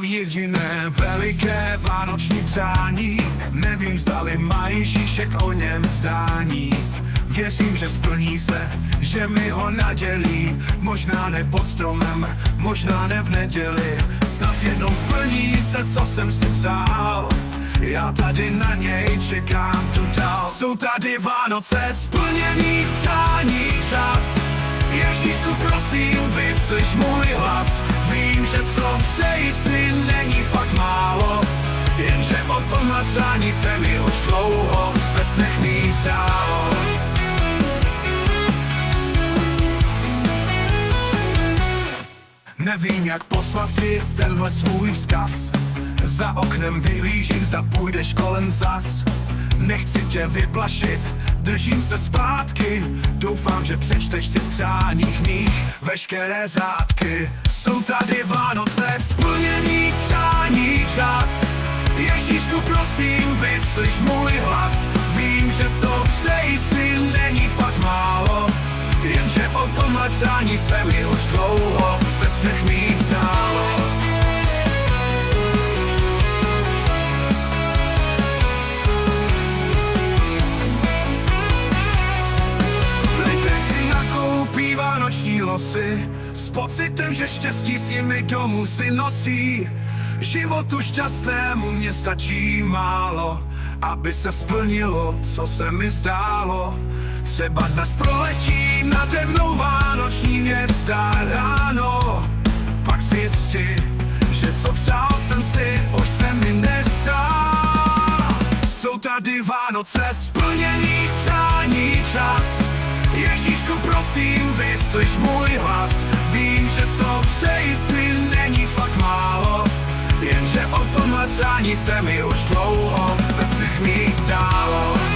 mám jediné veliké vánoční přání. Nevím, zdali má Ježíšek o něm zdání. Věřím, že splní se, že mi ho nadělí. Možná ne pod stromem, možná ne v neděli. Snad jednou splní se, co jsem si přál. Já tady na něj čekám tu dál. Jsou tady Vánoce, splněných přání čas. Ježíšku, prosím, vyslyš můj hlas. Vím, že co přeji si není fakt málo, jenže o tomhle přání se mi už dlouho ve snech mých zdálo. Nevím, jak poslat ti tenhle svůj vzkaz. Za oknem vyhlížím, zda půjdeš kolem zas. Nechci tě vyplašit, držím se zpátky. Doufám, že přečteš si z přáních mých veškeré řádky. Jsou tady Vánoce, splněných přání čas. Ježíšku, prosím, vyslyš můj hlas. Vím, že co přeji si není fakt málo, jenže o tomhle přání se mi už dlouho ve snech mých zdálo. Vánoční losy s pocitem, že štěstí s nimi domů si nosí. Životu šťastnému mě stačí málo, aby se splnilo, co se mi zdálo. Třeba dnes proletí nade mnou vánoční hvězda ráno. Pak zjistí, že co přál jsem si, už se mi nestá. Jsou tady Vánoce, splněných přání čas. Ježíšku, prosím, vyslyš můj hlas. Vím, že co přeji si není fakt málo, jenže o tomhle přání se mi už dlouho ve snech mých zdálo.